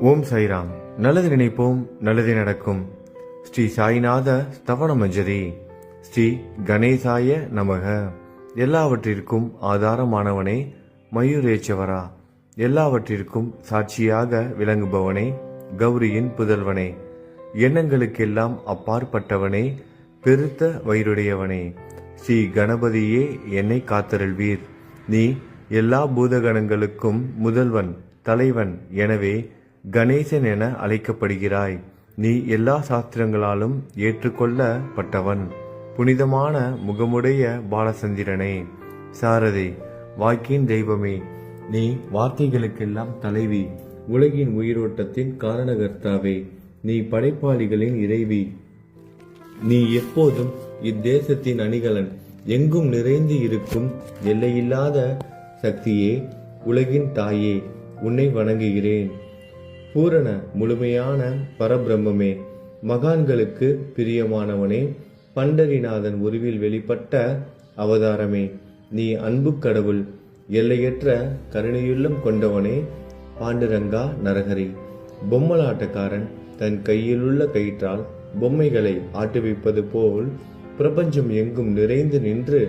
ஓம் சாய்ராம். நல்லது நினைப்போம், நல்லது நடக்கும். ஸ்ரீ சாய்நாத ஸ்தவன மஞ்சரி. ஸ்ரீ கணேசாய நமக. எல்லாவற்றிற்கும் ஆதாரமானவனே, மயூரேச்சவரா, எல்லாவற்றிற்கும் சாட்சியாக விளங்குபவனே, கௌரியின் புதல்வனே, எண்ணங்களுக்கெல்லாம் அப்பாற்பட்டவனே, பெருத்த வயிறுடையவனே, ஸ்ரீ கணபதியே என்னை காத்தருள்வீர். நீ எல்லா பூதகணங்களுக்கும் முதல்வன், தலைவன். எனவே கணேசன் என அழைக்கப்படுகிறாய். நீ எல்லா சாஸ்திரங்களாலும் ஏற்றுக்கொள்ளப்பட்டவன். புனிதமான முகமுடைய பாலசந்திரனே, சாரதே, வாக்கின் தெய்வமே, நீ வார்த்தைகளுக்கெல்லாம் தலைவி, உலகின் உயிரோட்டத்தின் காரணகர்த்தாவே, நீ படைப்பாளிகளின் இறைவி, நீ எப்போதும் இத்தேசத்தின் அணிகலன், எங்கும் நிறைந்து இருக்கும் எல்லையில்லாத சக்தியே, உலகின் தாயே, உன்னை வணங்குகிறேன். பூரண முழுமையான பரபிரம்மே, மகான்களுக்கு பிரியமானவனே, பண்டரிநாதன் உருவில் வெளிப்பட்ட அவதாரமே, நீ அன்பு கடவுள், எல்லையற்ற கருணையுள்ளம் கொண்டவனே, பாண்டுரங்கா நரகரி. பொம்மலாட்டக்காரன் தன் கையிலுள்ள கயிற்றால் பொம்மைகளை ஆட்டுவிப்பது போல் பிரபஞ்சம் எங்கும் நிறைந்து நின்று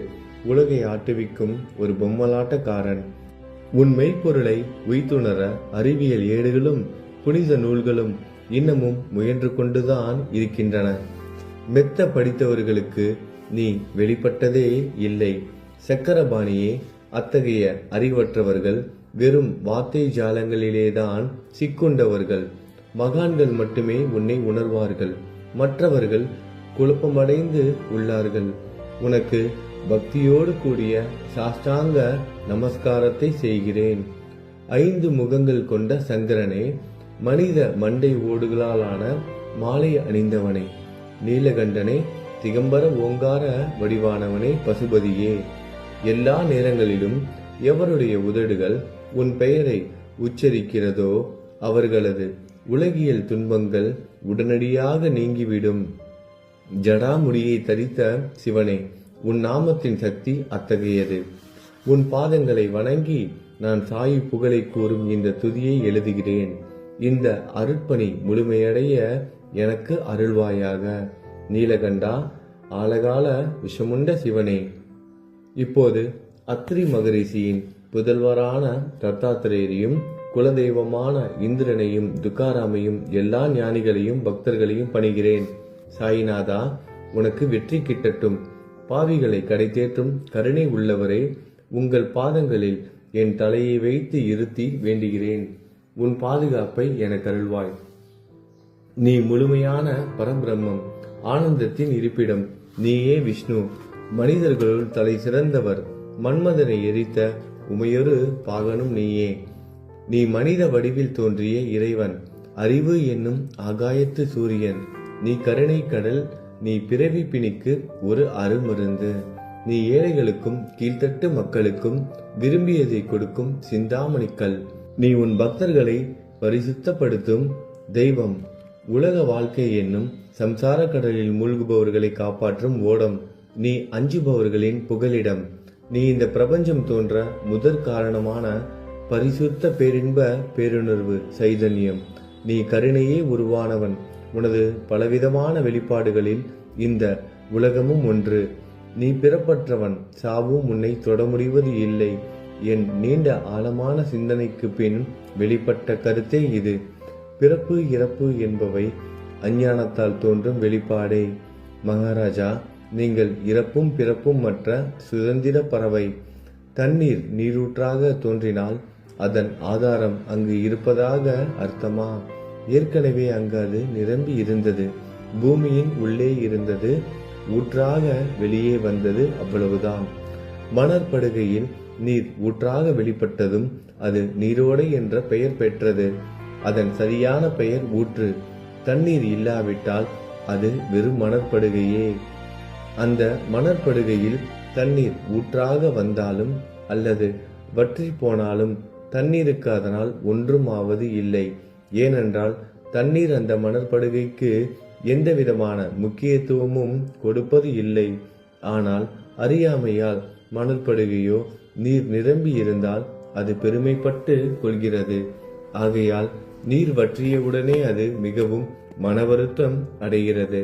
உலகை ஆட்டுவிக்கும் ஒரு பொம்மலாட்டக்காரன். உன் மெய்ப்பொருளை உய்த்துணர அறிவியல் ஏடுகளும் புனித நூல்களும் இன்னமும் முயன்று கொண்டுதான் இருக்கின்றன. மெத்த படித்தவர்களுக்கு நீ வெளிப்பட்டதே இல்லை. சக்கரபாணியே, அத்தகைய அறிவற்றவர்கள் வெறும் வார்த்தை ஜாலங்களிலேதான் சிக்குண்டவர்கள். மகான்கள் மட்டுமே உன்னை உணர்வார்கள். மற்றவர்கள் குழப்பமடைந்து உள்ளார்கள். உனக்கு பக்தியோடு கூடிய சாஷ்டாங்க நமஸ்காரத்தை செய்கிறேன். 5 முகங்கள் கொண்ட சந்திரனே, மனித மண்டை ஓடுகளாலான மாலை அணிந்தவனே, நீலகண்டனே, திகம்பர ஓங்கார வடிவானவனே, பசுபதியே, எல்லா நேரங்களிலும் எவருடைய உதடுகள் உன் பெயரை உச்சரிக்கிறதோ அவர்களது உலகியல் துன்பங்கள் உடனடியாக நீங்கிவிடும். ஜடாமுடியை தரித்த சிவனே, உன் நாமத்தின் சக்தி அத்தகையது. உன் பாதங்களை வணங்கி நான் சாயி புகழை கூறும் இந்த துதியை எழுதுகிறேன். இந்த அருட்பணி முழுமையடைய எனக்கு அருள்வாயாக. நீலகண்டா, ஆலகால விஷமுண்ட சிவனே. இப்போது அத்ரி மகரிஷியின் புதல்வரான தத்தாத்திரேயரையும் குலதெய்வமான இந்திரனையும் துக்காராமையும் எல்லா ஞானிகளையும் பக்தர்களையும் பணிகிறேன். சாயிநாதா, உனக்கு வெற்றி கிட்டட்டும். பாவிகளை கடைத்தேற்றும் கருணை உள்ளவரே, உங்கள் பாதங்களில் என் தலையை வைத்து இருத்தி வேண்டுகிறேன். உன் பாதுகாப்பை எனக்கு அருள்வாய். நீ முழுமையான பரபிரம்மம், ஆனந்தத்தின் இருப்பிடம். நீயே விஷ்ணு, மனிதர்களுள் தலை சிறந்தவர். மன்மதனை எரித்த உமையொரு பாகனும் நீயே. நீ மனித வடிவில் தோன்றிய இறைவன், அறிவு என்னும் ஆகாயத்து சூரியன். நீ கருணை கடல், நீ பிறவி பிணிக்கு ஒரு அருமருந்து. நீ ஏழைகளுக்கும் கீழ்த்தட்டு மக்களுக்கும் விரும்பியதை கொடுக்கும் சிந்தாமணிக்கல். நீ உன் பக்தர்களை பரிசுத்தப்படுத்தும் தெய்வம். உலக வாழ்க்கை என்னும் சம்சார கடலில் மூழ்குபவர்களை காப்பாற்றும் ஓடம். நீ அஞ்சுபவர்களின் புகலிடம். நீ இந்த பிரபஞ்சம் தோன்ற முதற் காரணமான பரிசுத்த பேரின்ப பேருணர்வு சைதன்யம். நீ கருணையே உருவானவன். உனது பலவிதமான வெளிப்பாடுகளில் இந்த உலகமும் ஒன்று. நீ பிறப்பற்றவன், சாவும் உன்னை தொட முடிவது இல்லை. என் நீண்ட ஆழமான சிந்தனைக்கு பின் வெளிப்பட்ட கருத்தே இது. பிறப்பு இறப்பு என்பவை அஞ்ஞானத்தால் தோன்றும் வெளிப்பாடே. மகாராஜா, நீங்கள் இறப்பும் பிறப்பும் மற்ற சுதந்திர பறவை. தண்ணீர் நீரூற்றாக தோன்றினால் அதன் ஆதாரம் அங்கு இருப்பதாக அர்த்தமா? ஏற்கனவே அங்கு அது நிரம்பி இருந்தது. பூமியின் உள்ளே இருந்தது, ஊற்றாக வெளியே வந்தது, அவ்வளவுதான். மணற்படுகையில் நீர் ஊற்றாக வெளிப்பட்டதும் அது நீரோடை என்ற பெயர் பெற்றது. அதன் சரியான பெயர் ஊற்று. தண்ணீர் இல்லாவிட்டால் அது வெறும் மணற்படுகையே. அந்த மணற்படுகையில் தண்ணீர் ஊற்றாக வந்தாலும் அல்லது வற்றி போனாலும் தண்ணீருக்கு அதனால் ஒன்றும் ஆவது இல்லை. ஏனென்றால் தண்ணீர் அந்த மணற்படுகைக்கு எந்த விதமான முக்கியத்துவமும் கொடுப்பது இல்லை. ஆனால் அறியாமையால் மணற்படுகையோ நீர் நிரம்பி இருந்தால் அது பெருமைப்பட்டு கொள்கிறது. ஆகையால் நீர் வற்றியவுடனே அது மிகவும் மனவருத்தம் அடைகிறது.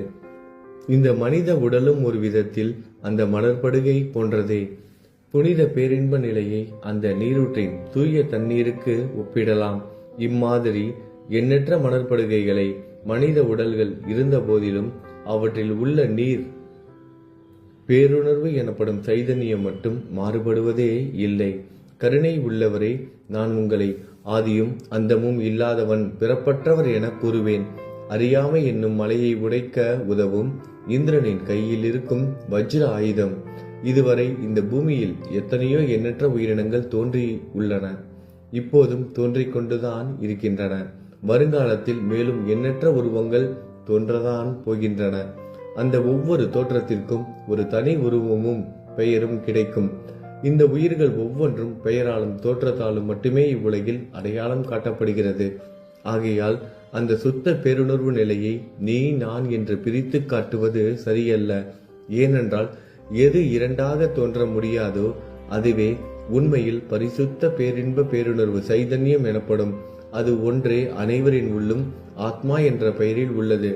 இந்த மனித உடலும் ஒரு விதத்தில் அந்த மணற்படுகை போன்றதே. புனித பேரின்ப நிலையை அந்த நீரூற்றின் தூய தண்ணீருக்கு ஒப்பிடலாம். இம்மாதிரி எண்ணற்ற மணற்படுகைகளை மனித உடல்கள் இருந்த போதிலும் அவற்றில் உள்ள நீர் பேருணர்வு எனப்படும் சைதன்யம் மட்டும் மாறுபடுவதே இல்லை. கருணை உள்ளவரே, நான் உங்களை ஆதியும் அந்தமும் இல்லாதவன், பிறப்பற்றவர் என கூறுவேன். அறியாமை என்னும் மலையை உடைக்க உதவும் இந்திரனின் கையில் இருக்கும் வஜ்ர ஆயுதம். இதுவரை இந்த பூமியில் எத்தனையோ எண்ணற்ற உயிரினங்கள் தோன்றி உள்ளன, இப்போதும் தோன்றிக் கொண்டுதான் இருக்கின்றன. வருங்காலத்தில் மேலும் எண்ணற்ற உருவங்கள் தோன்றதான் போகின்றன. அந்த ஒவ்வொரு தோற்றத்திற்கும் ஒரு தனி உருவமும் பெயரும் கிடைக்கும். இந்த உயிர்கள் ஒவ்வொன்றும் பெயராலும் தோற்றத்தாலும் மட்டுமே இவ்வுலகில் அடையாளம் காட்டப்படுகிறது. ஆகையால் அந்த சுத்த பேருணர்வு நிலையை நீ நான் என்று பிரித்து காட்டுவது சரியல்ல. ஏனென்றால் எது இரண்டாக தோன்ற முடியாதோ அதுவே உண்மையில் பரிசுத்த பேரின்ப பேருணர்வு சைதன்யம் எனப்படும். அது ஒன்றே அனைவரின் உள்ளும் ஆத்மா என்ற பெயரில் உள்ளது.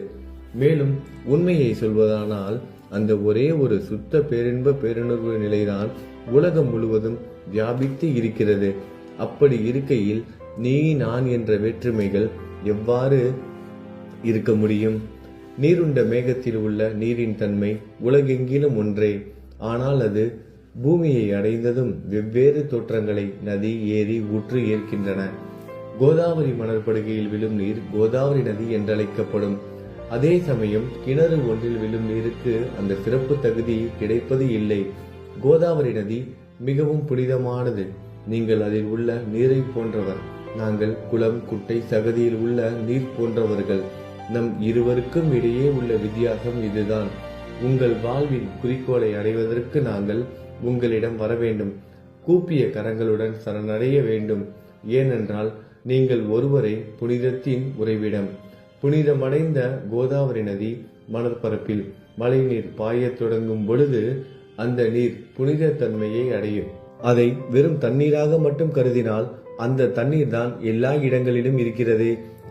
மேலும் உண்மையை சொல்வதானால் அந்த ஒரே ஒரு சுத்த பேரின்ப பேருணர்வு நிலைதான் உலகம் முழுவதும் வியாபித்து இருக்கிறது. அப்படி இருக்கையில் நீ நான் என்ற வேற்றுமைகள் எவ்வாறு இருக்க முடியும்? நீருண்ட மேகத்தில் உள்ள நீரின் தன்மை உலகெங்கிலும் ஒன்றே. ஆனால் அது பூமியை அடைந்ததும் வெவ்வேறு தோற்றங்களை நதி, ஏரி, ஊற்று ஏற்கின்றன. கோதாவரி மணற்படுகையில் விழும் நீர் கோதாவரி நதி என்றழைக்கப்படும். அதே சமயம் கிணறு ஒன்றில் விழும் நீருக்கு அந்த சிறப்பு தகுதி கிடைப்பது இல்லை. கோதாவரி நதி மிகவும் புனிதமானது. நீங்கள் அதில் உள்ள நீரை போன்றவர். நாங்கள் குளம், குட்டை, சகதியில் உள்ள நீர் போன்றவர்கள். நம் இருவருக்கும் இடையே உள்ள வித்தியாசம் இதுதான். உங்கள் வாழ்வின் குறிக்கோளை அடைவதற்கு நாங்கள் உங்களிடம் வர வேண்டும். கூப்பிய கரங்களுடன் சரணடைய வேண்டும். ஏனென்றால் நீங்கள் ஒருவரை புனிதத்தின் உறைவிடம். புனிதமடைந்த கோதாவரி நதி மணற்பரப்பில் மழைநீர் பாயத் தொடங்கும் பொழுது அந்த நீர் புனித தன்மையை அடையும். அதை வெறும் தண்ணீராக மட்டும் கருதினால் அந்த தண்ணீர் தான் எல்லா இடங்களிலும் இருக்கிறது.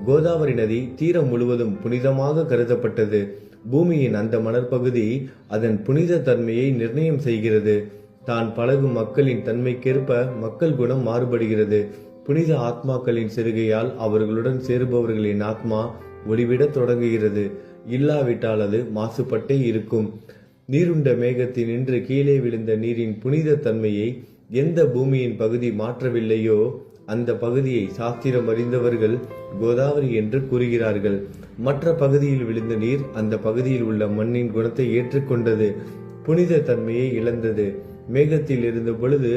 கோதாவரி நதி தீரம் முழுவதும் புனிதமாக கருதப்பட்டது. பூமியின் அந்த மணற்பகுதி அதன் புனித தன்மையை நிர்ணயம் செய்கிறது. தான் பழகும் மக்களின் தன்மைக்கேற்ப மக்கள் குணம் மாறுபடுகிறது. புனித ஆத்மாக்களின் செருகையால் அவர்களுடன் சேருபவர்களின் ஆத்மா ஒளிவிடத் தொடங்குகிறது. இல்லாவிட்டால் அது மாசுபட்டே இருக்கும். நீருண்ட மேகத்தினின்று கீழே விழுந்த நீரின் புனித தன்மையை எந்த பூமியின் பகுதி மாற்றவில்லையோ அந்த பகுதியை சாஸ்திரம் அறிந்தவர்கள் கோதாவரி என்று கூறுகிறார்கள். மற்ற பகுதியில் விழுந்த நீர் அந்த பகுதியில் உள்ள மண்ணின் குணத்தை ஏற்றுக்கொண்டது, புனித தன்மையை இழந்தது. மேகத்தில் இருந்த பொழுது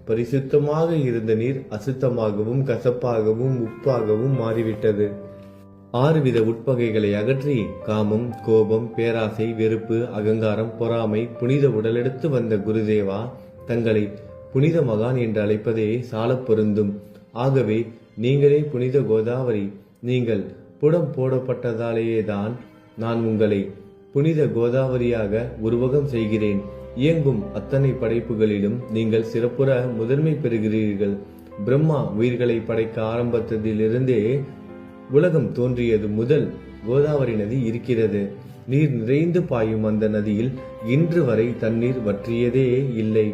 பரிசுத்தமாக இருந்த நீர் அசுத்தமாகவும் கசப்பாகவும் உப்பாகவும் மாறிவிட்டது. 6 வித உட்பகைகளை அகற்றி காமம், கோபம், பேராசை, வெறுப்பு, அகங்காரம், பொறாமை புனித உடலெடுத்து வந்த குருதேவா தங்களை புனித மகான் என்று அழைப்பதே சாலப் பொருந்தும். ஆகவே நீங்களே புனித கோதாவரி. நீங்கள் புடம் போடப்பட்டதாலேயேதான் நான் உங்களை புனித கோதாவரியாக உருவகம் செய்கிறேன். இயங்கும் அத்தனை படைப்புகளிலும் நீங்கள் சிறப்புற முதன்மை பெறுகிறீர்கள். பிரம்மா உயிர்களை படைக்க ஆரம்பித்ததிலிருந்தே உலகம் தோன்றியது முதல் கோதாவரி நதி இருக்கிறது. நீர் நிறைந்து பாயும் அந்த நதியில் இன்று வரை தண்ணீர் வற்றியதே இல்லை.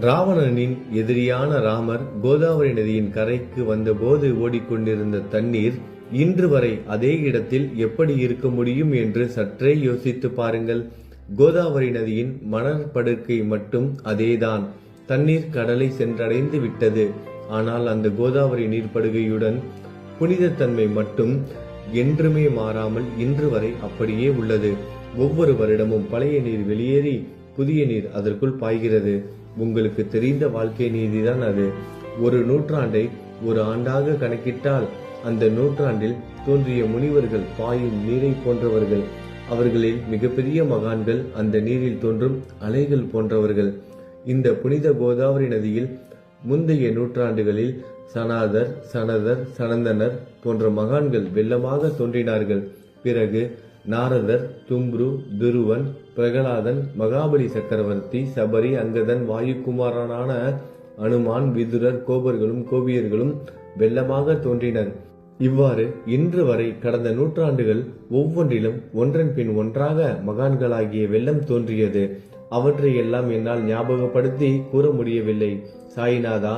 ராவணனின் எதிரியான ராமர் கோதாவரி நதியின் கரைக்கு வந்தபோது ஓடிக்கொண்டிருந்த தண்ணீர் இன்று வரை அதே இடத்தில் எப்படி இருக்க முடியும் என்று சற்றே யோசித்து பாருங்கள். கோதாவரி நதியின் மணற்படுக்கை மட்டும் அதேதான். தண்ணீர் கடலை சென்றடைந்து விட்டது. ஆனால் அந்த கோதாவரி நீர்ப்படுகையுடன் புனிதத்தன்மை மட்டும் என்றுமே மாறாமல் இன்று வரை அப்படியே உள்ளது. ஒவ்வொரு வருடமும் பழைய நீர் வெளியேறி புதிய நீர் அதற்குள் பாய்கிறது. உங்களுக்கு தெரிந்த வாழ்க்கை நீதிதான் அது. ஒரு நூற்றாண்டை ஒரு ஆண்டாக கணக்கிட்டால் அந்த நூற்றாண்டில் தோன்றிய முனிவர்கள் பாயும் நீரை போன்றவர்கள். அவர்களில் மிகப்பெரிய மகான்கள் அந்த நீரில் தோன்றும் அலைகள் போன்றவர்கள். இந்த புனித கோதாவரி நதியில் முந்தைய நூற்றாண்டுகளில் சனாதர், சனதர், சனந்தனர் போன்ற மகான்கள் வெள்ளமாக தோன்றினார்கள். பிறகு நாரதர், தும்ரு, துருவன், பிரகலாதன், மகாபலி சக்கரவர்த்தி, சபரி, அங்கதன், வாயுகுமாரனான அனுமான், விதுரர், கோபர்களும் கோபியர்களும் வெள்ளமாக தோன்றினர். இவ்வாறு இன்று வரை கடந்த நூற்றாண்டுகள் ஒவ்வொன்றிலும் ஒன்றன் பின் ஒன்றாக மகான்களாகிய வெள்ளம் தோன்றியது. அவற்றை எல்லாம் என்னால் ஞாபகப்படுத்தி கூற முடியவில்லை. சாய்நாதா,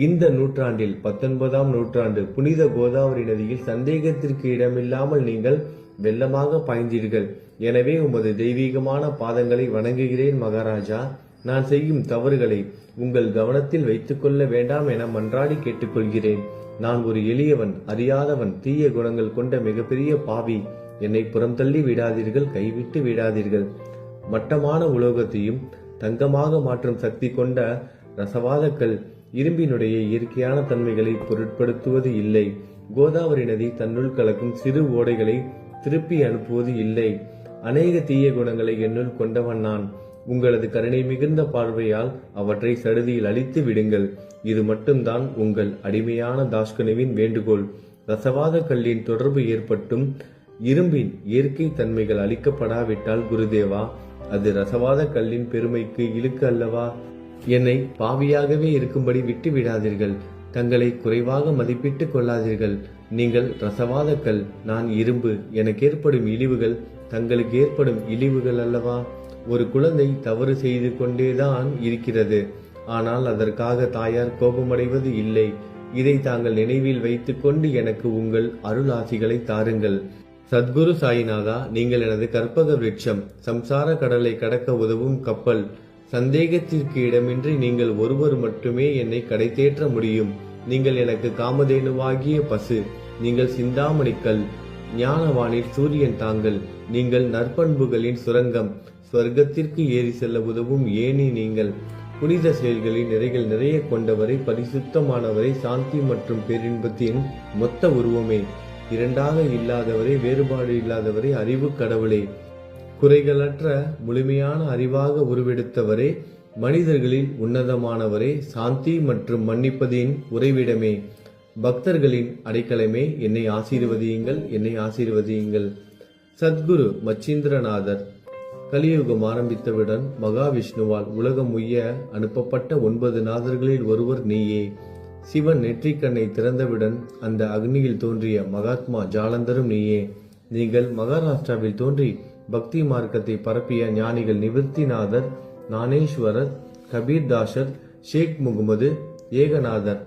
இந்த நூற்றாண்டில் 19ஆம் நூற்றாண்டு புனித கோதாவரி நதியில் சந்தேகத்திற்கு இடமில்லாமல் நீங்கள் வெள்ளமாக பாய்ந்தீர்கள். எனவே உமது தெய்வீகமான பாதங்களை வணங்குகிறேன் மகாராஜா. நான் செய்யும் தவறுகளை உங்கள் கவனத்தில் வைத்துக் கொள்ள வேண்டாம் என மன்றாடி கேட்டுக்கொள்கிறேன். நான் ஒரு எளியவன், அறியாதவன், தீய குணங்கள் கொண்ட மிகப்பெரிய பாவி. என்னை புறம் தள்ளி விடாதீர்கள், கைவிட்டு விடாதீர்கள். மட்டமான உலோகத்தையும் தங்கமாக மாற்றும் சக்தி கொண்ட ரசவாதக்கல் இரும்பினுடைய இயற்கையான தன்மைகளை பொருட்படுத்துவது இல்லை. கோதாவரி நதி தன்னுள் கலக்கும் சிறு ஓடைகளை திருப்பி அனுப்புவது இல்லை. அநேக தீய குணங்களை என்னுள் கொண்டவன் நான். உங்களது கருணை மிகுந்த பார்வையால் அவற்றை சடுதியில் அழித்து விடுங்கள். இது மட்டும்தான் உங்கள் அடிமையான தாஷ்கனுவின் வேண்டுகோள். ரசவாத கல்லின் தொடர்பு ஏற்பட்டும் இரும்பின் இயற்கை தன்மைகள் அளிக்கப்படாவிட்டால் குருதேவா, அது ரசவாத கல்லின் பெருமைக்கு இழுக்கு அல்லவா? என்னை பாவியாகவே இருக்கும்படி விட்டு விடாதீர்கள். தங்களை குறைவாக மதிப்பிட்டுக் கொள்ளாதீர்கள். நீங்கள் ரசவாத கல், நான் இரும்பு. எனக்கு ஏற்படும் இழிவுகள் தங்களுக்கு ஏற்படும் இழிவுகள் அல்லவா? ஒரு குழந்தை தவறு செய்து கொண்டேதான் இருக்கிறது. ஆனால் அதற்காக தாயார் கோபமடைவது இல்லை. இதை தாங்கள் நினைவில் வைத்துக் கொண்டு எனக்கு உங்கள் அருள் ஆசிகளை தாருங்கள். சத்குரு சாய்நாதா, நீங்கள் எனது கற்பக விருட்சம், சம்சார கடலை கடக்க உதவும் கப்பல். சந்தேகத்திற்கு இடமின்றி நீங்கள் ஒருவர் மட்டுமே என்னை கடை தேற்ற முடியும். நீங்கள் எனக்கு காமதேனுவாகிய பசு. நீங்கள் சிந்தாமணிக்கல், ஞானவானில் சூரியன் தாங்கள். நீங்கள் நற்பண்புகளின் சுரங்கம், ஸ்வர்க்கத்திற்கு ஏறி செல்ல உதவும் ஏணி நீங்கள். புனித செயல்களின் நிறைகள் நிறைய கொண்டவரை, பரிசுத்தமானவரை, சாந்தி மற்றும் பேரின்பத்தின் மொத்த உருவமே, இரண்டாக இல்லாதவரை, வேறுபாடு இல்லாதவரை, அறிவு கடவுளே, குறைகளற்ற முழுமையான அறிவாக உருவெடுத்தவரே, மனிதர்களில் உன்னதமானவரே, சாந்தி மற்றும் மன்னிப்பதின் உறைவிடமே, பக்தர்களின் அடைக்கலமே, என்னை ஆசீர்வதியுங்கள், என்னை ஆசீர்வதியுங்கள். சத்குரு மச்சீந்திரநாதர். கலியுகம் ஆரம்பித்தவுடன் மகாவிஷ்ணுவால் உலகம் உய்ய அனுப்பப்பட்ட 9 நாதர்களில் ஒருவர் நீயே. சிவன் நெற்றிக்கண்ணை திறந்தவுடன் அந்த அக்னியில் தோன்றிய மகாத்மா ஜாலந்தரும் நீயே. நீங்கள் மகாராஷ்டிராவில் தோன்றி பக்தி மார்க்கத்தை பரப்பிய ஞானிகள் நிவர்த்திநாதர், ஞானேஸ்வரர், கபீர்தாசர், ஷேக் முகமது, ஏகநாதர்.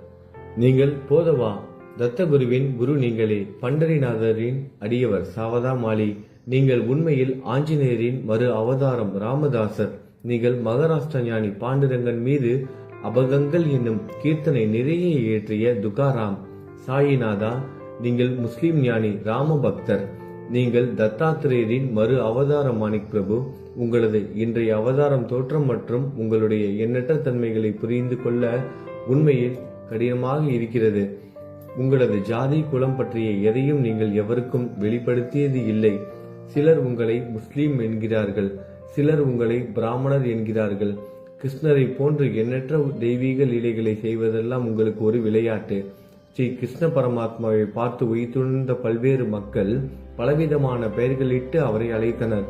நீங்கள் போதவா தத்தகுருவின் குரு நீங்களே. பண்டரிநாதரின் அடியவர் சாவதா மாலி. நீங்கள் உண்மையில் ஆஞ்சநேயரின் மறு அவதாரம் ராமதாசர். நீங்கள் மகாராஷ்டிர ஞானி பாண்டுரங்கன் மீது அபகங்கள் என்னும் கீர்த்தனை நிறைய இயற்றிய துகாராம். சாயிநாதா, நீங்கள் முஸ்லிம் ஞானி ராம பக்தர். நீங்கள் தத்தாத்திரேயரின் மறு அவதாரம் மாணிக் பிரபு. உங்களது இன்றைய அவதாரம் தோற்றம் மற்றும் உங்களுடைய எண்ணற்ற தன்மைகளை புரிந்து கொள்ள உண்மையில் கடினமாக இருக்கிறது. உங்களது ஜாதி குலம் பற்றிய எதையும் நீங்கள் எவருக்கும் வெளிப்படுத்தியது இல்லை. சிலர் உங்களை முஸ்லீம் என்கிறார்கள், சிலர் உங்களை பிராமணர் என்கிறார்கள். கிருஷ்ணரை போன்று எண்ணற்ற தெய்வீக லீலைகளை செய்வதெல்லாம் உங்களுக்கு ஒரு விளையாட்டு. ஸ்ரீ கிருஷ்ண பரமாத்மாவை பார்த்து உயிர்த்துணர்ந்த பல்வேறு மக்கள் பலவிதமான பெயர்களிட்டு அவரை அழைத்தனர்.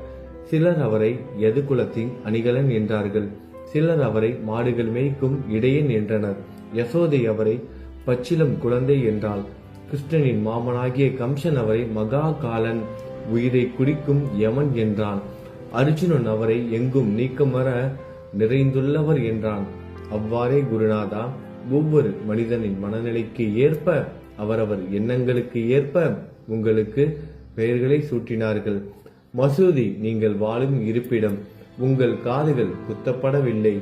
சிலர் அவரை யது குலத்தின் அணிகலன் என்றார்கள். சிலர் அவரை மாடுகள் மேய்க்கும் இடையன் என்றனர். யசோதை அவரை பச்சிலம் குழந்தை என்றாள். கிருஷ்ணனின் மாமனாகிய கம்சன் அவரை மகா காலன், உயிரை குடிக்கும் யமன் என்றான். அர்ஜுனன் அவரை எங்கும் நீக்கமர நிறைந்துள்ளவர் என்றான். அவ்வாறே குருநாதா, ஒவ்வொரு மனிதனின் மனநிலைக்கு ஏற்ப, அவரவர் எண்ணங்களுக்கு ஏற்ப உங்களுக்கு பெயர்களை சூட்டினார்கள். மசூதி நீங்கள் வாழும் இருப்பிடம். உங்கள் காதுகள் குத்தப்படவில்லை.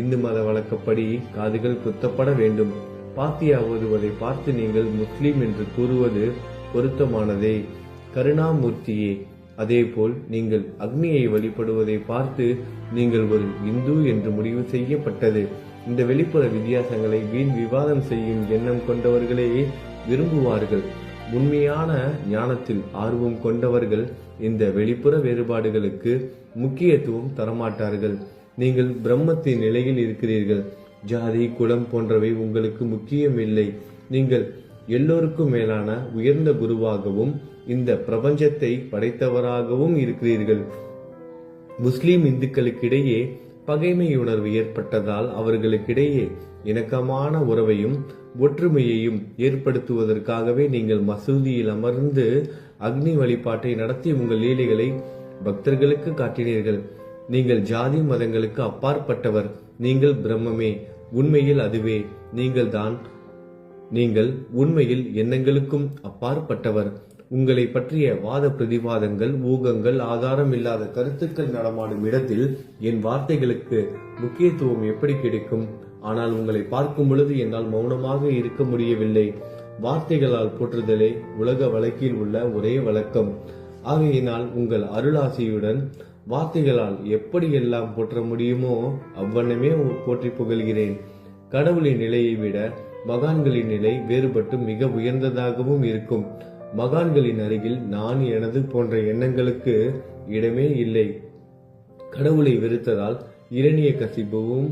இந்து மத வழக்கப்படி காதுகள் குத்தப்பட வேண்டும். பாத்தியா ஓதுவதை பார்த்து நீங்கள் முஸ்லீம் என்று கூறுவது பொருத்தமானதே. கருணாமூர்த்தியே, அதேபோல் நீங்கள் அக்னியை வழிபடுவதை பார்த்து நீங்கள் ஒரு இந்து என்று முடிவு செய்யப்பட்டது. இந்த வெளிப்புற வித்தியாசங்களை வீண் விவாதம் செய்யும் எண்ணம் கொண்டவர்களே விரும்புவார்கள். உண்மையான ஞானத்தில் ஆர்வம் கொண்டவர்கள் இந்த வெளிப்புற வேறுபாடுகளுக்கு முக்கியத்துவம் தரமாட்டார்கள். நீங்கள் பிரம்மத்தின் நிலையில் இருக்கிறீர்கள். ஜாதி குலம் போன்றவை உங்களுக்கு முக்கியமில்லை. நீங்கள் எல்லோருக்கும் மேலான உயர்ந்த குருவாகவும் இந்த பிரபஞ்சத்தை படைத்தவராகவும் இருக்கிறீர்கள். முஸ்லிம் இந்துக்களுக்கிடையே பகைமை உணர்வு ஏற்பட்டதால் அவர்களுக்கிடையே இணக்கமான உறவையும் ஒற்றுமையையும் ஏற்படுத்துவதற்காகவே நீங்கள் மசூதியில் அமர்ந்து அக்னி வழிபாட்டை நடத்தி உங்கள் லீலைகளை பக்தர்களுக்கு காட்டினீர்கள். நீங்கள் ஜாதி மதங்களுக்கு அப்பாற்பட்டவர். நீங்கள் பிரம்மமே. உண்மையில் அதுவே நீங்கள் உண்மையில் எண்ணங்களுக்கும் அப்பாற்பட்டவர். உங்களை பற்றிய வாத பிரதிவாதங்கள், ஊகங்கள், ஆதாரம் இல்லாத கருத்துக்கள் நடமாடும் இடத்தில் என் வார்த்தைகளுக்கு முக்கியத்துவம் எப்படி கிடைக்கும்? ஆனால் உங்களை பார்க்கும் பொழுது என்னால் மௌனமாக இருக்க முடியவில்லை. வார்த்தைகளால் போற்றுதலே உலக வழக்கில் உள்ள ஒரே வழக்கம். ஆகையினால் உங்கள் அருளாசியுடன் வார்த்தைகளால் எப்படியெல்லாம் போற்ற முடியுமோ அவ்வண்ணமே போற்றி புகழ்கிறேன். கடவுளின் நிலையை விட மகான்களின் நிலை வேறுபட்டு மிக உயர்ந்ததாகவும் இருக்கும். மகான்களின் அருகில் நான், எனது போன்ற எண்ணங்களுக்கு இடமே இல்லை. கடவுளை வெறுத்ததால் இரணியகசிபுவும்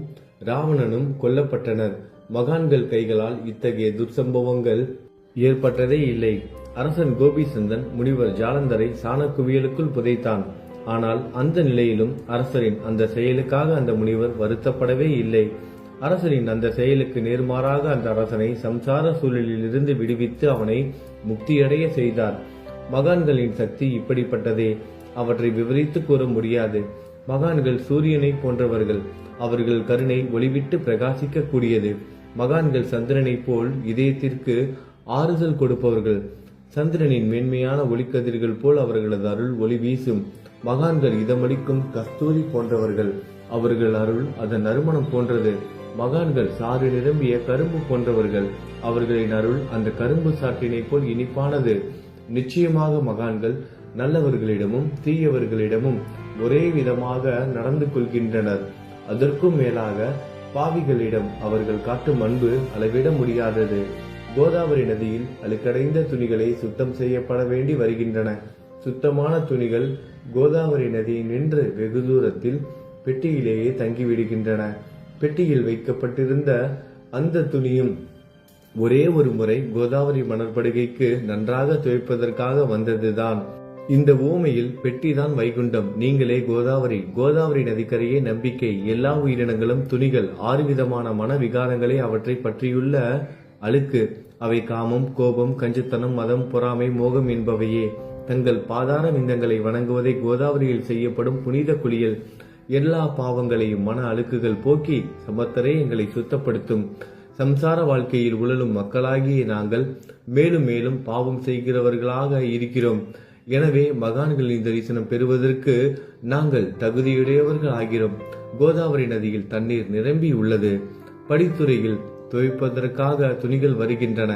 ராவணனும் கொல்லப்பட்டனர். மகான்கள் கைகளால் இத்தகைய துர்சம்பவங்கள் ஏற்பட்டதே இல்லை. அரசன் கோபிசந்தன் முனிவர் ஜாலந்தரை சாணக்குவியலுக்குள் புதைத்தான். ஆனால் அந்த நிலையிலும் அரசரின் அந்த செயலுக்காக அந்த முனிவர் வருத்தப்படவே இல்லை. அரசரின் அந்த செயலுக்கு நேர்மாறாக அந்த அரசனை சம்சார சூழலிலிருந்து விடுவித்து அவனை முக்தியடைய செய்தார். மகான்களின் சக்தி இப்படிப்பட்டதே. அவற்றை விவரித்து கூற முடியாது. மகான்கள் சூரியனை போன்றவர்கள். அவர்கள் கருணை ஒளிவிட்டு பிரகாசிக்க கூடியது. மகான்கள் சந்திரனை போல் இதயத்திற்கு ஆறுதல் கொடுப்பவர்கள். சந்திரனின் மேன்மையான ஒளிக்கதிர்கள் போல் அவர்களது அருள் ஒளி வீசும். மகான்கள் இதமளிக்கும் கஸ்தூரி போன்றவர்கள். அவர்கள் அருள் அதன் நறுமணம் போன்றது. மகான்கள் சாறு நிரம்பிய கரும்பு போன்றவர்கள். அவர்களின் அருள் அந்த கரும்பு சாற்றினை போல் இனிப்பானது. நிச்சயமாக மகான்கள் நல்லவர்களிடமும் தீயவர்களிடமும் ஒரே விதமாக நடந்து கொள்கின்றனர். அதற்கும் மேலாக பாவிகளிடம் அவர்கள் காட்டும் அன்பு அளவிட முடியாதது. கோதாவரி நதியில் அழுக்கடைந்த துணிகளை சுத்தம் செய்யப்பட வேண்டி வருகின்றன. சுத்தமான துணிகள் கோதாவரி நதியை நின்று வெகு தூரத்தில் பெட்டியிலேயே தங்கிவிடுகின்றன. பெட்டியில் வைக்கப்பட்டிருந்த அந்த துணியும் ஒரே ஒரு முறை கோதாவரி மணற்படுகைக்கு நன்றாக துவைப்பதற்காக வந்ததுதான். இந்த ஊமையில் பெட்டிதான் வைகுண்டம், நீங்களே கோதாவரி. கோதாவரி நதிக்கரையே நம்பிக்கை. எல்லா உயிரினங்களும் துணிகள். 6 விதமான மன விகாரங்களே அவற்றை பற்றியுள்ள அழுக்கு. அவை காமம், கோபம், கஞ்சுத்தனம், மதம், பொறாமை, மோகம் என்பவையே. தங்கள் பாதார விந்தங்களை வணங்குவதை கோதாவரியில் செய்யப்படும் புனித குளியல். எல்லா பாவங்களையும் மன அழுக்குகள் போக்கி சமத்தரே எங்களை சுத்தப்படுத்தும். சம்சார வாழ்க்கையில் உழலும் மக்களாகிய நாங்கள் மேலும் மேலும் பாவம் செய்கிறவர்களாக இருக்கிறோம். எனவே மகான்களின் தரிசனம் பெறுவதற்கு நாங்கள் தகுதியுடையவர்கள் ஆகிறோம். கோதாவரி நதியில் தண்ணீர் நிரம்பி உள்ளது. படித்துறையில் துவைப்பதற்காக துணிகள் வருகின்றன.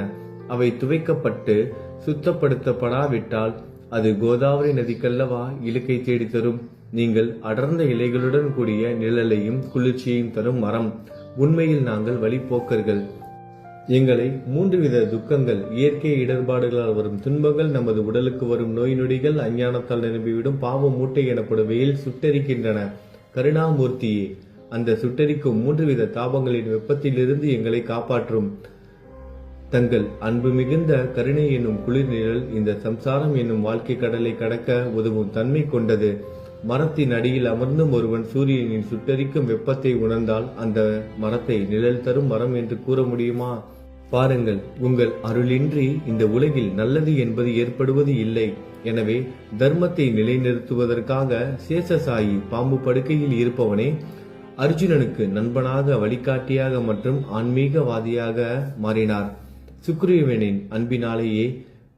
அவை துவைக்கப்பட்டு சுத்தப்படுத்தப்படாவிட்டால் அது கோதாவரி நதிக்கல்லவா இலக்கை தேடி தரும். நீங்கள் அடர்ந்த இலைகளுடன் கூடிய நிழலையும் குளிர்ச்சியையும் தரும் மரம். உண்மையில் நாங்கள் வழிபோக்கர்கள். எங்களை 3 வித துக்கங்கள், இயற்கை இடர்பாடுகளால் வரும் துன்பங்கள், நமது உடலுக்கு வரும் நோய் நொடிகள், அஞ்ஞானத்தால் நிரம்பிவிடும் பாவ மூட்டை எனப்படுவையில் சுட்டரிக்கின்றன. கருணாமூர்த்தியே, அந்த சுட்டரிக்கும் 3 வித தாபங்களின் வெப்பத்திலிருந்து எங்களை காப்பாற்றும். தங்கள் அன்பு மிகுந்த கருணை என்னும் குளிர் நிழல் இந்த சம்சாரம் என்னும் வாழ்க்கை கடலை கடக்க உதவும் தன்மை கொண்டது. மரத்தின் அடியில் அமர்ந்தும் ஒருவன் சூரியனின் சுட்டரிக்கும் வெப்பத்தை உணர்ந்தால் அந்த மரத்தை நிழல் தரும் மரம் என்று கூற முடியுமா? பாருங்கள், உங்கள் அருளின்றி இந்த உலகில் நல்லது என்பது ஏற்படுவது இல்லை. எனவே தர்மத்தை நிலைநிறுத்துவதற்காக சேஷசாயி பாம்பு படுக்கையில் இருப்பவனே அர்ஜுனனுக்கு நண்பனாக, வழிகாட்டியாக மற்றும் ஆன்மீகவாதியாக மாறினார். சுக்ரீவனின் அன்பினாலேயே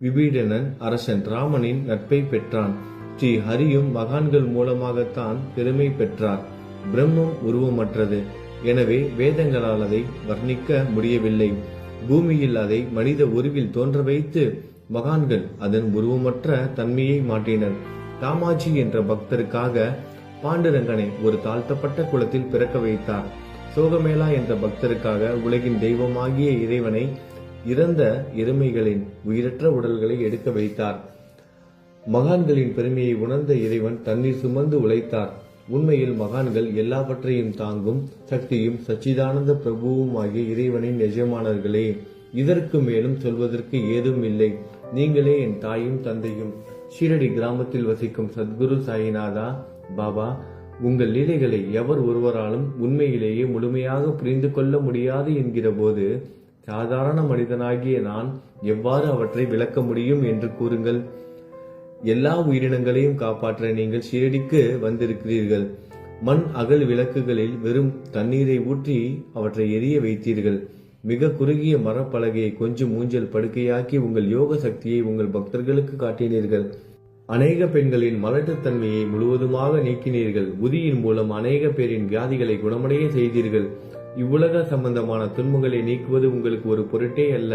விபீடனன் அரசன் ராமனின் நட்பை பெற்றான். ஸ்ரீ ஹரியும் மகான்கள் மூலமாகத்தான் பெருமை பெற்றார். பிரம்மம் உருவமற்றது. எனவே வேதங்களால் அதை வர்ணிக்க முடியவில்லை. பூமியில் அதை மனித உருவில் தோன்ற வைத்து மகான்கள் அதன் உருவமற்ற தன்மையை மாற்றினர். தாமாஜி என்ற பக்தருக்காக பாண்டுரங்கனை ஒரு தாழ்த்தப்பட்ட குளத்தில் பிறக்க வைத்தார். சோகமேளா என்ற பக்தருக்காக உலகின் தெய்வமாகிய இறைவனை இறந்த எருமைகளின் உயிரற்ற உடல்களை எடுக்க வைத்தார். மகான்களின் பெருமையை உணர்ந்த இறைவன் தண்ணீர் சுமந்து உழைத்தார். உண்மையில் மகான்கள் எல்லாவற்றையும் தாங்கும் சக்தியும் சச்சிதானந்த பிரபுவும் ஆகிய இறைவனின் எஜமானர்களே. இதற்கு மேலும் சொல்வதற்கு ஏதும் இல்லை. நீங்களே என் தாயும் தந்தையும். ஷீரடி கிராமத்தில் வசிக்கும் சத்குரு சாயிநாதா பாபா, உங்கள் லீலைகளை எவர் ஒருவராலும் உண்மையிலேயே முழுமையாக புரிந்து கொள்ள முடியாது என்கிற போது சாதாரண மனிதனாகிய நான் எவ்வாறு அவற்றை விளக்க முடியும் என்று கூறுங்கள். எல்லா உயிரினங்களையும் காப்பாற்ற நீங்கள் ஷீரடிக்கு வந்திருக்கிறீர்கள். மண் அகல் விளக்குகளில் வெறும் தண்ணீரை ஊற்றி அவற்றை எரிய வைத்தீர்கள். மிக குறுகிய மரப்பலகையை கொஞ்சம் ஊஞ்சல் படுக்கையாக்கி உங்கள் யோக சக்தியை உங்கள் பக்தர்களுக்கு காட்டினீர்கள். அநேக பெண்களின் மலட்டுத்தன்மையை முழுவதுமாக நீக்கினீர்கள். உதியின் மூலம் அநேக பேரின் வியாதிகளை குணமடைய செய்தீர்கள். இவ்வுலக சம்பந்தமான துன்பங்களை நீக்குவது உங்களுக்கு ஒரு பொருட்டே அல்ல.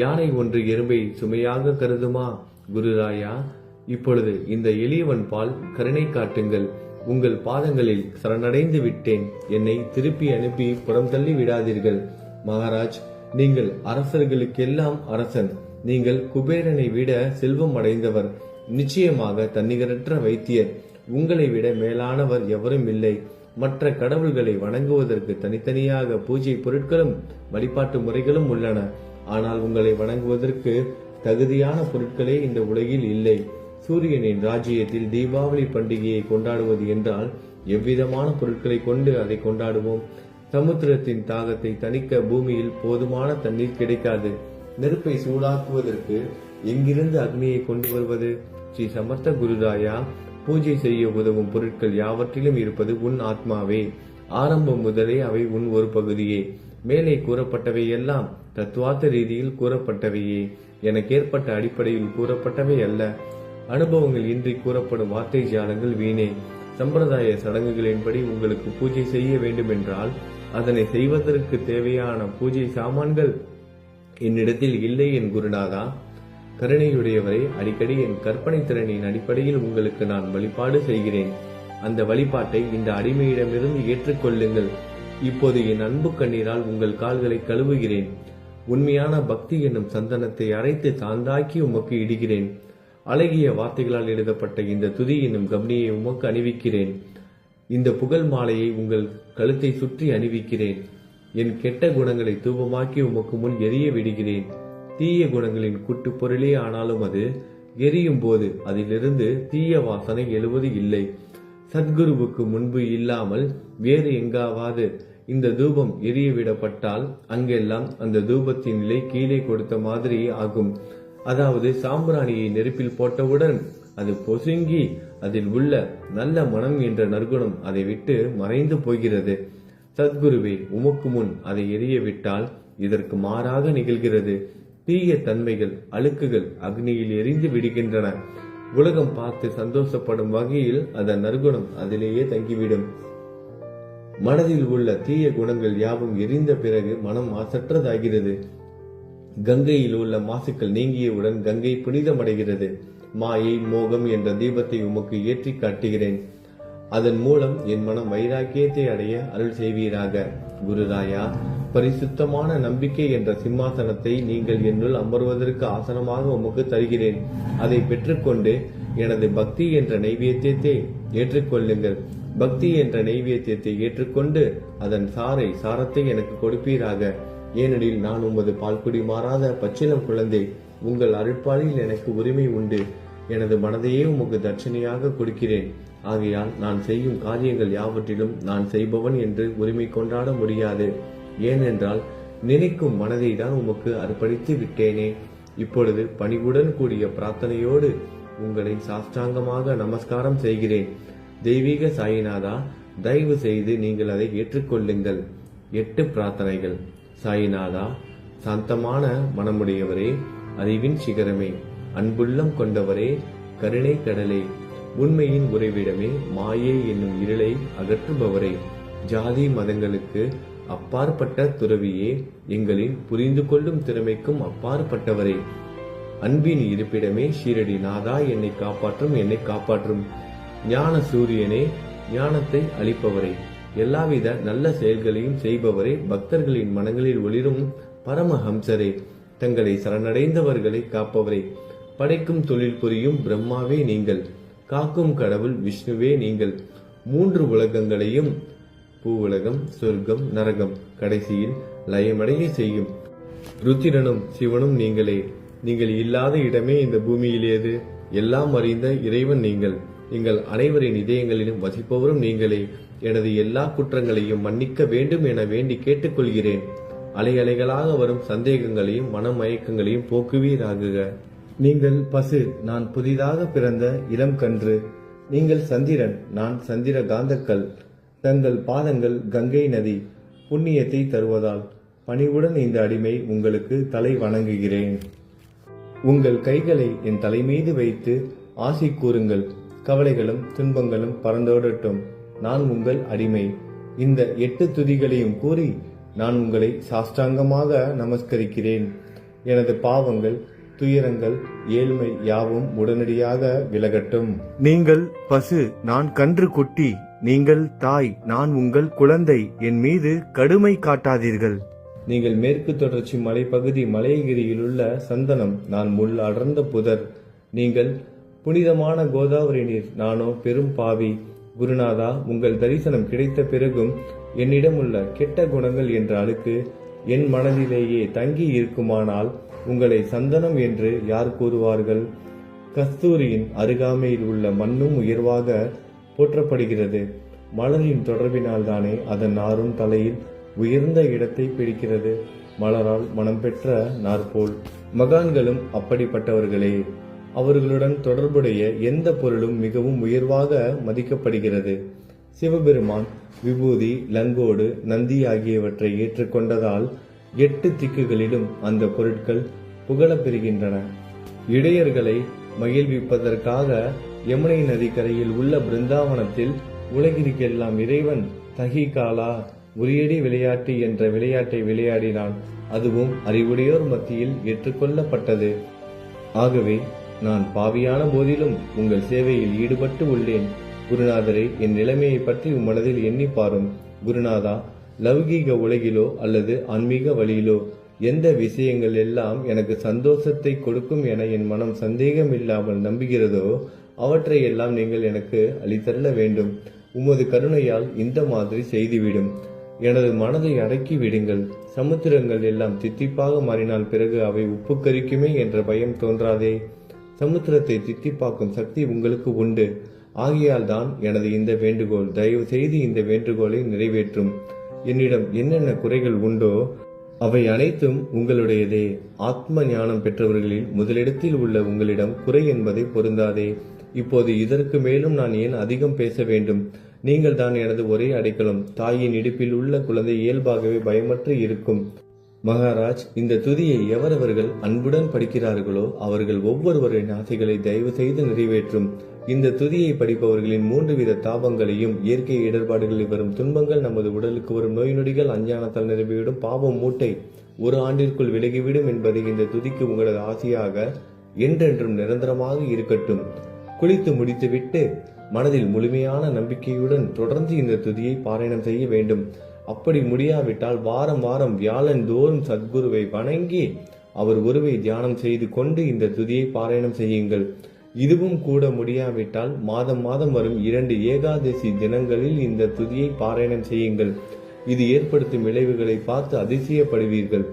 யானை ஒன்று எறும்பை சுமையாக கருதுமா? குருராயா, இப்பொழுது இந்த எளியவன் பால் கருணை காட்டுங்கள். உங்கள் பாதங்களில் சரணடைந்து விட்டேன். என்னை திருப்பி அனுப்பி புறம் தள்ளி விடாதீர்கள். மகாராஜ், நீங்கள் அரசர்களுக்கெல்லாம் அரசன். நீங்கள் குபேரனை விட செல்வம் அடைந்தவர். நிச்சயமாக தன்னிகரற்ற வைத்தியர். உங்களை விட மேலானவர் எவரும் இல்லை. மற்ற கடவுள்களை வணங்குவதற்கு தனித்தனியாக பூஜை பொருட்களும் வழிபாட்டு முறைகளும் உள்ளன. ஆனால் உங்களை வணங்குவதற்கு தகுதியான பொருட்களே இந்த உலகில் இல்லை. சூரியனின் ராஜ்யத்தில் தீபாவளி பண்டிகையை கொண்டாடுவது என்றால் எவ்விதமான பொருட்களை கொண்டு அதை கொண்டாடுவோம்? சமுத்திரத்தின் தாகத்தை தணிக்க பூமியில் போதுமான தண்ணீர் கிடைக்காது. நெருப்பை சூடாக்குவதற்கு எங்கிருந்து அக்னியை கொண்டு வருவது? ஸ்ரீ சமர்த்த குருராயா, பூஜை செய்ய உதவும் பொருட்கள் யாவற்றிலும் இருப்பது உன் ஆத்மாவே. ஆரம்பம் முதலே அவை உன் ஒரு பகுதியே. மேலே கூறப்பட்டவை எல்லாம் தத்துவார்த்த ரீதியில் கூறப்பட்டவையே. எனக்கு ஏற்பட்ட அடிப்படையில் கூறப்பட்டவை அல்ல. அனுபவங்கள் இன்றி கூறப்படும் வார்த்தை ஜாலங்கள் வீணே. சம்பிரதாய சடங்குகளின்படி உங்களுக்கு பூஜை செய்ய வேண்டுமென்றால் அதனை செய்வதற்கு தேவையான பூஜை சாமான்கள் என்னிடத்தில் இல்லை என் குருநாதா. கருணையுடையவரை, அடிக்கடி என் கற்பனை திறனின் அடிப்படையில் உங்களுக்கு நான் வழிபாடு செய்கிறேன். அந்த வழிபாட்டை இந்த அடிமையிடமிருந்து ஏற்றுக்கொள்ளுங்கள். இப்போது என் அன்பு கண்ணீரால் உங்கள் கால்களை கழுவுகிறேன். உண்மையான பக்தி என்னும் சந்தனத்தை அரைத்து சாந்தாக்கி உமக்கு இடுகிறேன். அழகிய வார்த்தைகளால் எழுதப்பட்ட இந்த துதி என்னும் கம்னியை உமக்கு அணிவிக்கிறேன். இந்த புகழ் மாலையை உங்கள் கழுத்தை சுற்றி அணிவிக்கிறேன். என் கெட்ட குணங்களை தூபமாக்கி உமக்கு முன் எரிய விடுகிறேன். தீய குணங்களின் கூட்டு பொருளே ஆனாலும் அது எரியும் போது அதிலிருந்து தீய வாசனை எழுவது இல்லை. சத்குருவுக்கு முன்பு இல்லாமல் வேறு எங்காவது இந்த தூபம் எரிய விடப்பட்டால் அங்கெல்லாம் அந்த தூபத்தின் நிலை கீழே கொடுத்த மாதிரி ஆகும். அதாவது சாம்பிராணியை நெருப்பில் போட்டவுடன் அது பொசுங்கி அதில் உள்ள நல்ல மனம் என்ற நற்குணம் அதை விட்டு மறைந்து போகிறது. சத்குருவே, உமக்கு முன் அதை எரிய விட்டால் இதற்கு மாறாக நிகழ்கிறது. தீய தன்மைகள், அழுக்குகள் அக்னியில் எரிந்து விடுகின்றன. உலகம் பார்த்து சந்தோஷப்படும் வகையில் அதன் நற்குணம் அதிலேயே தங்கிவிடும். மனதில் உள்ள தீய குணங்கள் யாவும் எரிந்த பிறகு மனம் மாசற்றதாகிறது. கங்கையில் உள்ள மாசுக்கள் நீங்கியவுடன் கங்கை புனிதமடைகிறது. மாயை, மோகம் என்ற தீபத்தை உமக்கு ஏற்றி காட்டுகிறேன். அதன் மூலம் என் மனம் வைராக்கியத்தை அடைய அருள் செய்வீராக. குருராயா, பரிசுத்தமான நம்பிக்கை என்ற சிம்மாசனத்தை நீங்கள் என்னுள் அமர்வதற்கு ஆசனமாக உமக்கு தருகிறேன். அதை பெற்றுக்கொண்டு எனது பக்தி என்ற நைவேத்தியத்தை ஏற்றுக்கொள்ளுங்கள். பக்தி என்ற நைவேத்தியத்தை ஏற்றுக்கொண்டு அதன் சாரத்தை எனக்கு கொடுப்பீராக. ஏனெனில் நான் உமது பால்குடி மாறாத பச்சிலம் குழந்தை. உங்கள் அருட்பாலில் எனக்கு உரிமை உண்டு. எனது மனதையே உமக்கு தட்சணையாக கொடுக்கிறேன். ஆகையால் நான் செய்யும் காரியங்கள் யாவற்றிலும் நான் செய்பவன் என்று உரிமை கொண்டாட முடியாது. ஏனென்றால் நினைக்கும் மனதை தான் உமக்கு அர்ப்பணித்து விட்டேனே. இப்பொழுது பணிவுடன் கூடிய பிரார்த்தனையோடு உங்களை சாஷ்டாங்கமாக நமஸ்காரம் செய்கிறேன். தெய்வீக சாயிநாதா, தயவு செய்து நீங்கள் அதை ஏற்றுக்கொள்ளுங்கள். 8 பிரார்த்தனைகள். சாயிநாதா, சாந்தமான மனமுடையவரே, அறிவின் சிகரமே, அன்புள்ளம் கொண்டவரே, கருணை கடலே, உண்மையின் உறைவிடமே, மாயை என்னும் இருளை அகற்றுபவரே, ஜாதி மதங்களுக்கு அப்பாற்பட்ட துறவியே, எங்களின் புரிந்து கொள்ளும் திறமைக்கும் அப்பாற்பட்டவரே, அன்பின் இருப்பிடமே, ஷீரடி நாதா, என்னை காப்பாற்றும். ஞான சூரியனே, ஞானத்தை அளிப்பவரே, எல்லாவித நல்ல செயல்களையும் செய்பவரே, பக்தர்களின் மனங்களில் ஒளிரும் பரமஹம்சரே, தங்களை சரணடைந்தவர்களை காப்பவரே, படைக்கும் தொழில் புரியும் பிரம்மாவே நீங்கள், காக்கும் கடவுள் விஷ்ணுவே நீங்கள், 3 உலகங்களையும், பூவுலகம், சொர்க்கம், நரகம், கடைசியில் லயமடைய செய்யும் ருத்திரனும் சிவனும் நீங்களே. நீங்கள் இல்லாத இடமே இந்த பூமியிலேது. எல்லாம் அறிந்த இறைவன் நீங்கள். எங்கள் அனைவரின் இதயங்களிலும் வசிப்பவரும் நீங்களே. எனது எல்லா குற்றங்களையும் மன்னிக்க வேண்டும் என வேண்டி கேட்டுக்கொள்கிறேன். அலை அலைகளாக வரும் சந்தேகங்களையும் மனமயக்கங்களையும் போக்குவீராகுக. நீங்கள் பசு, நான் புதிதாக பிறந்த இளம் கன்று. நீங்கள் சந்திரன், நான் சந்திர காந்தக்கல். தங்கள் பாதங்கள் கங்கை நதி, புண்ணியத்தை தருவதால் பணிவுடன் இந்த அடிமை உங்களுக்கு தலை வணங்குகிறேன். உங்கள் கைகளை என் தலை மீது வைத்து ஆசி கூறுங்கள். கவலைகளும் துன்பங்களும் பறந்தோடட்டும். நான் உங்கள் அடிமை. இந்த 8 துதிகளையும் கூறி நான் உங்களை சாஷ்டாங்கமாக நமஸ்கரிக்கிறேன். எனது பாவங்கள், துயரங்கள், ஏழ்மை யாவும் உடனடியாக விலகட்டும். நீங்கள் பசு, நான் கன்று குட்டி. நீங்கள் தாய், நான் உங்கள் குழந்தை. என் மீது கடுமை காட்டாதீர்கள். நீங்கள் மேற்கு தொடர்ச்சி மலைப்பகுதி மலையகிரியில் உள்ள சந்தனம், நான் முள் அடர்ந்த புதர். நீங்கள் புனிதமான கோதாவரி நீர், நானோ பெரும் பாவி. குருநாதா, உங்கள் தரிசனம் கிடைத்த பிறகும் என்னிடம் உள்ள கெட்ட குணங்கள் என்ற அழுக்கு என் மனதிலேயே தங்கி இருக்குமானால் உங்களை சந்தனம் என்று யார் கூறுவார்கள்? கஸ்தூரியின் அருகாமையில் உள்ள மண்ணும் உயர்வாக போற்றப்படுகிறது. மலரின் தொடர்பினால் தானே அதன் நாரும் தலையில் உயர்ந்த இடத்தை பிடிக்கிறது. மலரால் மனம் பெற்ற நாற்போல் மகான்களும் அப்படிப்பட்டவர்களே. அவர்களுடன் தொடர்புடைய எந்த பொருளும் மிகவும் உயர்வாக மதிக்கப்படுகிறது. சிவபெருமான் விபூதி, லங்கோடு, நந்தி ஆகியவற்றை ஏற்றுக்கொண்டதால் 8 திக்குகளிலும் அந்த பொருட்கள் புகழப்பெறுகின்றன. இடையர்களை மகிழ்விப்பதற்காக யமுனை நதிக்கரையில் உள்ள பிருந்தாவனத்தில் உலகிற்கெல்லாம் இறைவன் தகிகாலா உரியடி விளையாட்டு என்ற விளையாட்டை விளையாடினான். அதுவும் அறிவுடையோர் மத்தியில் ஏற்றுக்கொள்ளப்பட்டது. ஆகவே நான் பாவியான போதிலும் உங்கள் சேவையில் ஈடுபட்டு உள்ளேன். குருநாதரை, என் நிலைமையை பற்றி மனதில் எண்ணி பாரும். குருநாதா, லௌகீக உலகிலோ அல்லது ஆன்மீக வழியிலோ எந்த விஷயங்கள் எல்லாம் எனக்கு சந்தோஷத்தை கொடுக்கும் என என் மனம் சந்தேகம் இல்லாமல் நம்புகிறதோ அவற்றை எல்லாம் நீங்கள் எனக்கு அளித்தள்ள வேண்டும். உமது கருணையால் இந்த மாதிரி செய்துவிடும். எனது மனதை அடக்கி விடுங்கள். சமுத்திரங்கள் எல்லாம் தித்திப்பாக மாறினால் பிறகு அவை உப்பு கரிக்குமே என்ற பயம் தோன்றாதே. சமுத்திரத்தை தித்திப்பாக்கும் சக்தி உங்களுக்கு உண்டு. ஆகையால் தான் எனது இந்த வேண்டுகோள். தயவு செய்து இந்த வேண்டுகோளை நிறைவேற்றும். என்னிடம் என்னென்ன குறைகள் உண்டோ அவை அனைத்தும் உங்களுடையதே. ஆத்ம ஞானம் பெற்றவர்களில் முதலிடத்தில் உள்ள உங்களிடம் குறை என்பதை பொருந்தாதே. இப்போது இதற்கு மேலும் நான் ஏன் அதிகம் பேச வேண்டும்? நீங்கள் தான் எனது ஒரே அடைக்கலம். தாயின் இடுப்பில் உள்ள குழந்தை இயல்பாகவே பயமற்று இருக்கும். மகாராஜ், இந்த துதியை எவரவர்கள் அன்புடன் படிக்கிறார்களோ அவர்கள் ஒவ்வொருவரின் ஆசைகளை தயவு செய்து நிறைவேற்றும். இந்த துதியை படிப்பவர்களின் 3 வித தாபங்களையும், இயற்கை இடர்பாடுகளில் வரும் துன்பங்கள், நமது உடலுக்கு வரும் நோய் நொடிகள், அஞ்ஞானத்தால் நிரம்பிவிடும் பாவம் மூட்டை 1 ஆண்டிற்குள் விலகிவிடும் என்பதை இந்த துதிக்கு உங்களது ஆசையாக என்றென்றும் நிரந்தரமாக இருக்கட்டும். குளித்து முடித்துவிட்டு மனதில் முழுமையான நம்பிக்கையுடன் தொடர்ந்து இந்த துதியை பாராயணம் செய்ய வேண்டும். அப்படி முடியாவிட்டால் வாரம் வாரம் வியாழன் தோறும் சத்குருவை வணங்கி அவர் உருவை தியானம் செய்து கொண்டு இந்த துதியை பாராயணம் செய்யுங்கள். இதுவும் கூட முடியாவிட்டால் மாதம் மாதம் வரும் 2 ஏகாதசி தினங்களில் இந்த துதியை பாராயணம் செய்யுங்கள். இது ஏற்படுத்தும் விளைவுகளை பார்த்து அதிசயப்படுவீர்கள்.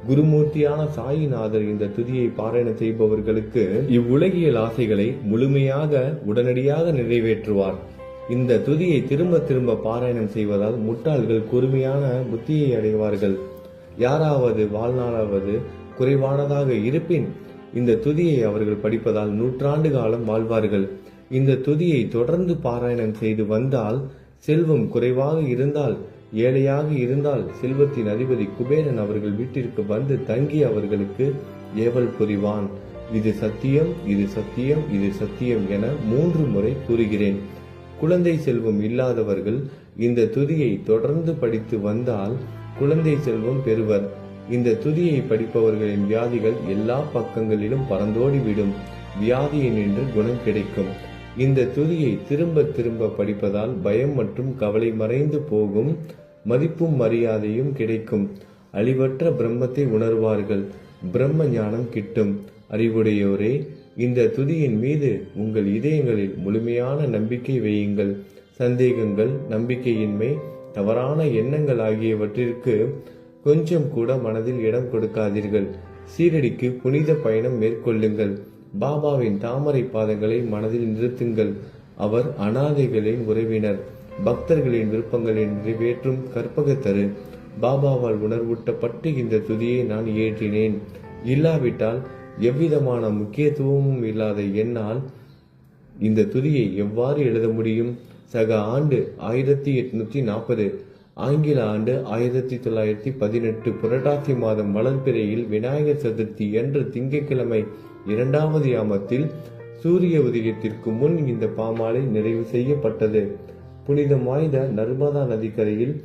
குருமூர்த்தியான சாயிநாதர் இந்த துதியை பாராயணம் செய்பவர்களுக்கு இவ்வுலகியல் ஆசைகளை முழுமையாக உடனடியாக நிறைவேற்றுவார். இந்த துதியை திரும்ப திரும்ப பாராயணம் செய்வதால் முட்டாள்கள் கூர்மையான புத்தியை அடைவார்கள். யாராவது வாழ்நாளாவது குறைவானதாக இருப்பின் இந்த துதியை அவர்கள் படிப்பதால் 100 ஆண்டு காலம் வாழ்வார்கள். இந்த துதியை தொடர்ந்து பாராயணம் செய்து வந்தால், செல்வம் குறைவாக இருந்தால், ஏழையாக இருந்தால், செல்வத்தின் அதிபதி குபேரன் அவர்கள் வீட்டிற்கு வந்து தங்கி அவர்களுக்கு ஏவல் புரிவான். இது சத்தியம், இது சத்தியம், இது சத்தியம் என 3 முறை கூறுகிறேன். குழந்தை செல்வம் இல்லாதவர்கள் இந்த துதியை தொடர்ந்து படித்து வந்தால் குழந்தை செல்வம் பெறுவர். இந்த துதியை படிப்பவர்களின் வியாதிகள் எல்லா பக்கங்களிலும் பறந்தோடிவிடும். வியாதியை நின்று குணம் கிடைக்கும். இந்த துதியை திரும்ப திரும்ப படிப்பதால் பயம் மற்றும் கவலை மறைந்து போகும். மதிப்பும் மரியாதையும் கிடைக்கும். அழிவற்ற பிரம்மத்தை உணர்வார்கள். பிரம்ம ஞானம் கிட்டும். அறிவுடையோரே, இந்த துதியின் மீது உங்கள் இதயங்களில் முழுமையான நம்பிக்கை வையுங்கள். சந்தேகங்கள், நம்பிக்கையின்மை, தவறான எண்ணங்கள் ஆகியவற்றிற்கு கொஞ்சம் கூட மனதில் இடம் கொடுக்காதீர்கள். சீரடிக்கு புனித பயணம் மேற்கொள்ளுங்கள். பாபாவின் தாமரை பாதங்களை மனதில் நிறுத்துங்கள். அவர் அனாதைகளின் உறவினர், பக்தர்களின் விருப்பங்களை நிறைவேற்றும் கற்பகத்தரு. பாபாவால் உணர்வூட்டப்பட்டு இந்த துதியை நான் இயற்றினேன். இல்லாவிட்டால் எவ்விதமான முக்கியத்துவமும் இல்லாத என்னால் இந்த துதியை எவ்வாறு எழுத முடியும்? சக ஆண்டு 1840, ஆங்கில ஆண்டு 1918 புரட்டாசி மாதம் வளர்பிறையில் விநாயகர் சதுர்த்தி என்ற திங்கட்கிழமை 2வது யாமத்தில் சூரிய உதயத்திற்கு முன் இந்த பாமாலை நிறைவு செய்யப்பட்டது. புனிதம் வாய்ந்த நர்மதா நதிக்கரையில்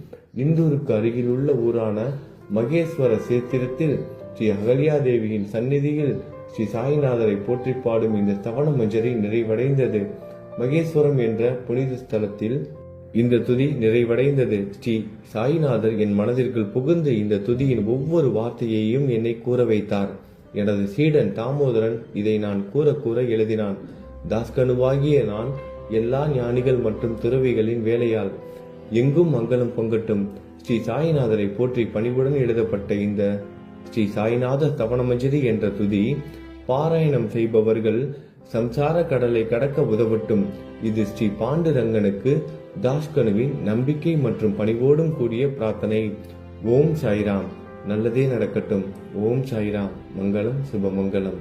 இந்தூருக்கு அருகிலுள்ள ஊரான மகேஸ்வர சேத்திரத்தில் ஸ்ரீ அகல்யாதேவியின் சந்நிதியில் ஸ்ரீ சாய்நாதரை போற்றி பாடும் இந்த ஸ்தவன மஞ்சரி நிறைவடைந்தது. மகேஸ்வரம் என்ற புனித ஸ்தலத்தில் இந்த துதி நிறைவடைந்தது. ஸ்ரீ சாய்நாதர் என் மனதிற்குள் புகுந்து இந்த துதியின் ஒவ்வொரு வார்த்தையையும் என்னை கூற வைத்தார். எனது சீடன் தாமோதரன் இதை நான் கூற எழுதினான். தாஸ்கனுவாகிய நான் எல்லா ஞானிகள் மற்றும் துறவிகளின் வேலையால் எங்கும் மங்களம் பொங்கட்டும். ஸ்ரீ சாய்நாதரை போற்றி பணிவுடன் எழுதப்பட்ட இந்த ஸ்ரீ சாய்நாத ஸ்தவனமஞ்சரி என்ற துதி பாராயணம் செய்பவர்கள் சம்சார கடலை கடக்க உதவட்டும். இது ஸ்ரீ பாண்டுரங்கனுக்கு தாஸ்கனுவின் நம்பிக்கை மற்றும் பணிவோடும் கூடிய பிரார்த்தனை. ஓம் சாய்ராம். நல்லதே நடக்கட்டும். ஓம் சாய்ராம். மங்களம் சுபமங்கலம்.